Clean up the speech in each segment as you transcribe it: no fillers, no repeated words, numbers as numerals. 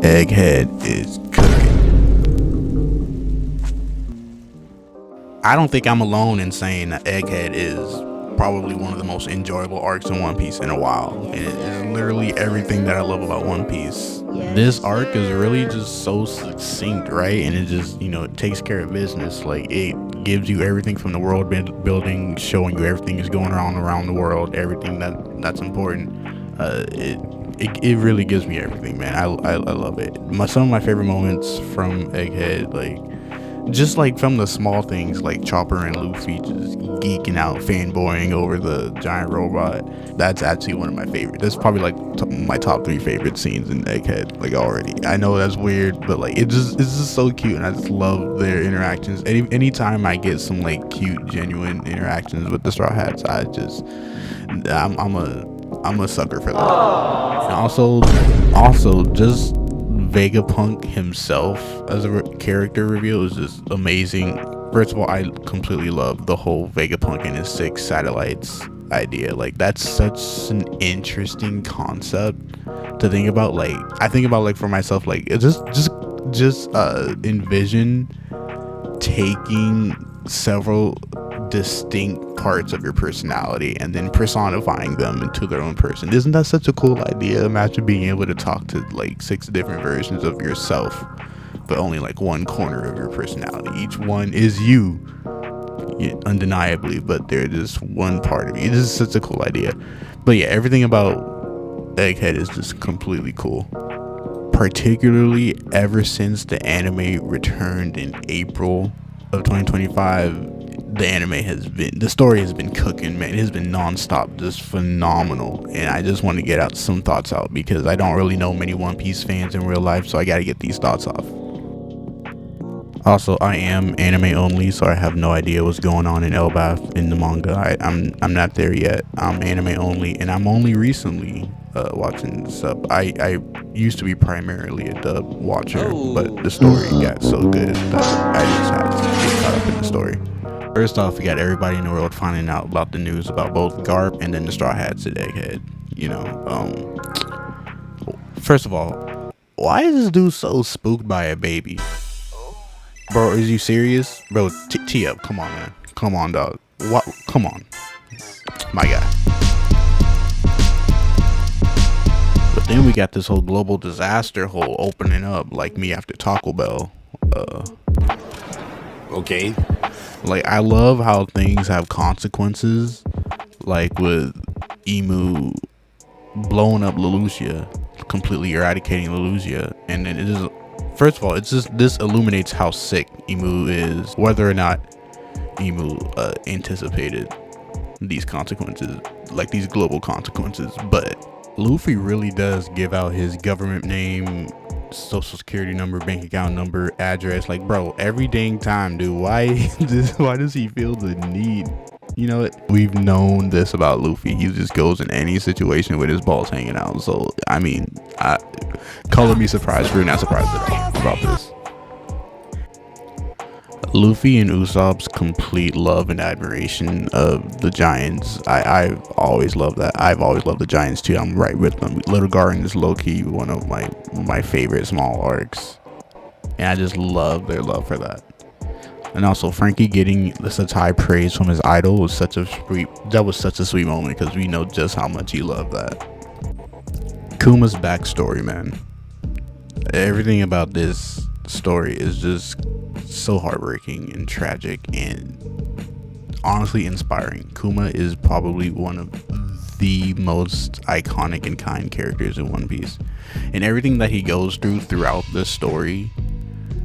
Egghead is cooking. I don't think I'm alone in saying that Egghead is probably one of the most enjoyable arcs in One Piece in a while. And it is literally everything that I love about One Piece. This arc is really just so succinct, right? And it just, it takes care of business. Like, it gives you everything from the world building, showing you everything is going on around the world, everything that's important. It really gives me everything, man. I love it. Some of my favorite moments from Egghead, just from the small things like Chopper and Luffy just geeking out, fanboying over the giant robot. That's actually one of my favorites. That's probably my top 3 favorite scenes in Egghead, already. I know that's weird, but it's just so cute, and I just love their interactions. Anytime I get some cute, genuine interactions with the Straw Hats, I'm a sucker for that. And also just Vegapunk himself as a character reveal is just amazing. First of all, I completely love the whole Vegapunk and his 6 satellites idea. That's such an interesting concept to think about. I think about for myself, just envision taking several distinct parts of your personality and then personifying them into their own person. Isn't that such a cool idea? Imagine being able to talk to 6 different versions of yourself, but only one corner of your personality. Each one is you, undeniably, but they're just one part of you. This is such a cool idea. But yeah, everything about Egghead is just completely cool. Particularly ever since the anime returned in April of 2025, the story has been cooking, man. It has been non-stop, just phenomenal. And I just want to get some thoughts out because I don't really know many One Piece fans in real life, so I gotta get these thoughts off. Also, I am anime only, so I have no idea what's going on in Elbaf in the manga. I'm not there yet. I'm anime only, and I'm only recently watching sub. I used to be primarily a dub watcher, but the story got so good that I just had to get caught up in the story. First off, we got everybody in the world finding out about the news about both Garp and then the Straw Hats at Egghead. First of all, why is this dude so spooked by a baby? Bro, is you serious? Bro, tee up. Come on, man. Come on, dog. What? Come on. My guy. But then we got this whole global disaster hole opening up like me after Taco Bell. Okay. I love how things have consequences, with Emu blowing up Lelouchia, completely eradicating Lelouchia, and then it is, first of all, this illuminates how sick Emu is, whether or not Emu anticipated these consequences, these global consequences. But Luffy really does give out his government name, social security number, bank account number, address. Bro, every dang time, dude. Why does he feel the need? We've known this about Luffy. He just goes in any situation with his balls hanging out. So color me surprised, we're not surprised at all about this. Luffy and Usopp's complete love and admiration of the Giants. I've always loved that. I've always loved the Giants too. I'm right with them. Little Garden is low-key one of my favorite small arcs, and I just love their love for that. And also Frankie getting such high praise from his idol was such a sweet moment, because we know just how much he loved that. Kuma's backstory, man. Everything about this story is just so heartbreaking and tragic and honestly inspiring. Kuma is probably one of the most iconic and kind characters in One Piece, and everything that he goes throughout the story,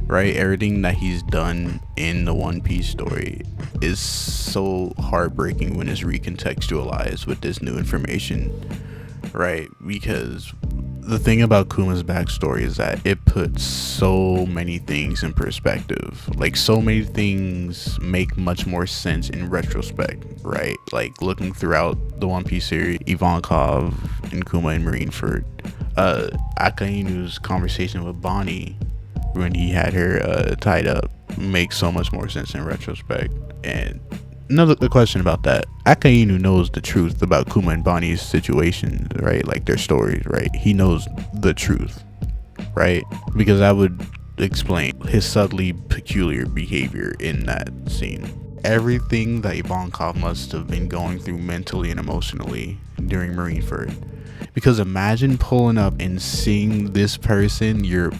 right, everything that he's done in the One Piece story is so heartbreaking when it's recontextualized with this new information, right? Because the thing about Kuma's backstory is that it puts so many things in perspective. So many things make much more sense in retrospect, right? Looking throughout the One Piece series, Ivankov and Kuma and Marineford, Akainu's conversation with Bonnie when he had her tied up makes so much more sense in retrospect. And another question about that, Akainu knows the truth about Kuma and Bonnie's situation, right? Their stories, right? He knows the truth. right? Because that would explain his subtly peculiar behavior in that scene. Everything that Ivankov must have been going through mentally and emotionally during Marineford. Because imagine pulling up and seeing this person, your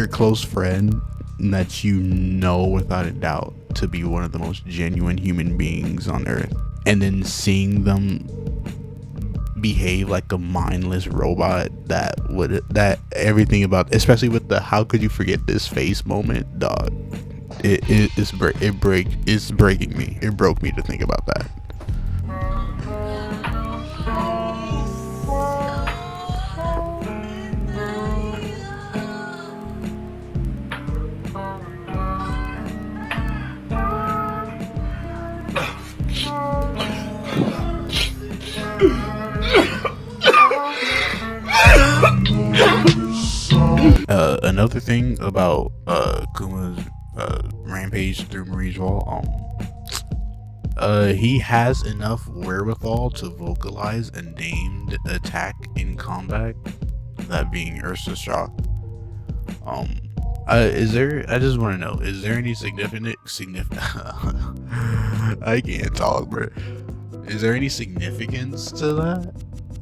close friend that you know without a doubt to be one of the most genuine human beings on earth, and then seeing them behave like a mindless robot that everything about, especially with the how could you forget this face moment, dog. It's breaking me. It broke me to think about that. Another thing about Kuma's rampage through Marie's Wall, he has enough wherewithal to vocalize a named attack in combat, that being Ursa's Shock. Is there? I just want to know: is there any significant? I can't talk, bro. Is there any significance to that?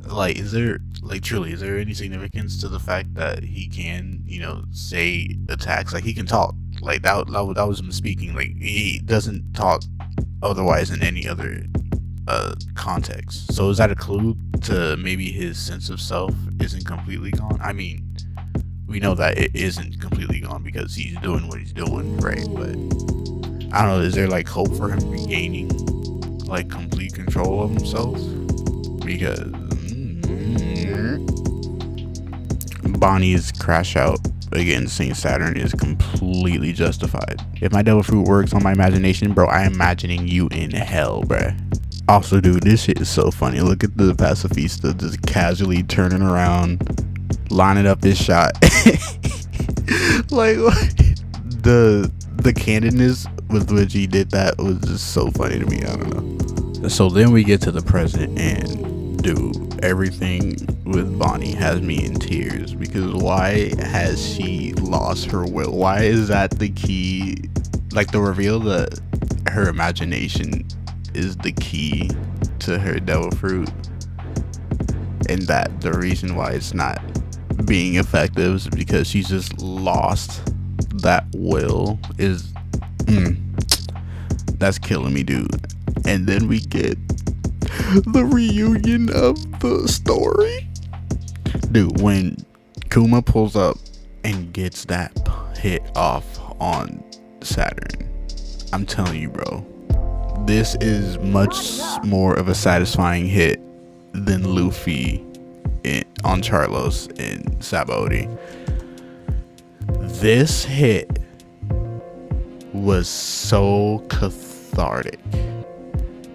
Like, is there, like, truly, is there any significance to the fact that he can, say attacks? Like, he can talk. Like, that was him speaking. Like, he doesn't talk otherwise in any other context. So is that a clue to maybe his sense of self isn't completely gone? I mean, we know that it isn't completely gone because he's doing what he's doing, right? But I don't know, is there like hope for him regaining like complete control of himself? Because Bonnie's crash out against Saint Saturn is completely justified. If my devil fruit works on my imagination, bro, I am imagining you in hell, bruh. Also, dude, this shit is so funny. Look at the pacifista just casually turning around, lining up this shot. Like, the candidness with which he did that was just so funny to me. I don't know. So then we get to the present, and dude, everything with Bonnie has me in tears, because why has she lost her will? Why is that the key? Like, the reveal that her imagination is the key to her devil fruit, and that the reason why it's not being effective is because she's just lost that will. Is that's killing me, dude. And then we get the reunion of the story, dude, when Kuma pulls up and gets that hit off on Saturn. I'm telling you, bro, this is much more of a satisfying hit than Luffy on Charlos and Sabaody. This hit was so cathartic.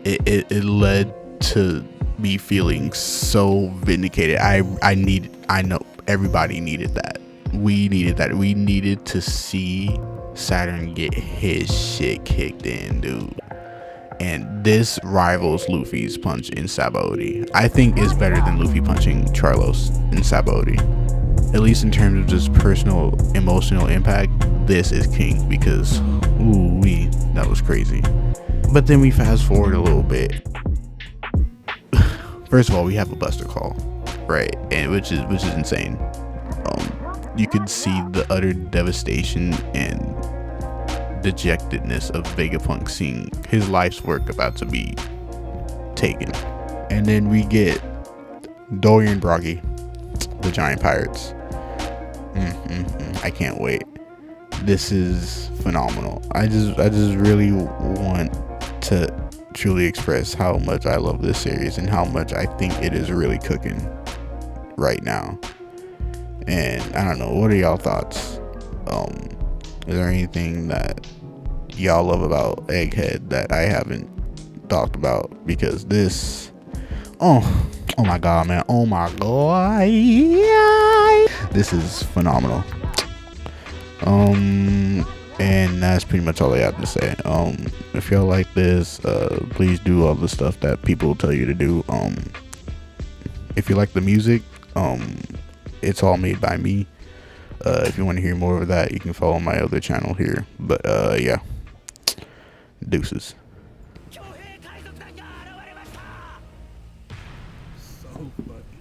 It led to me feeling so vindicated. I know everybody needed that. We needed that. We needed to see Saturn get his shit kicked in, dude. And this rivals Luffy's punch in Sabaody. I think it's better than Luffy punching Charlos in Sabaody. At least in terms of just personal emotional impact, this is king, because ooh-wee, that was crazy. But then we fast forward a little bit. First of all, we have a Buster Call, right? And which is insane. You could see the utter devastation and dejectedness of Vegapunk seeing his life's work about to be taken. And then we get Dorian Broggy, the giant pirates. I can't wait. This is phenomenal. I just really want to truly express how much I love this series and how much I think it is really cooking right now. And I don't know, what are y'all thoughts? Is there anything that y'all love about Egghead that I haven't talked about? Because this, oh my god, man, oh my god, this is phenomenal. And that's pretty much all I have to say. If y'all like this, please do all the stuff that people tell you to do. If you like the music, it's all made by me. If you want to hear more of that, you can follow my other channel here. But yeah, deuces. So funny.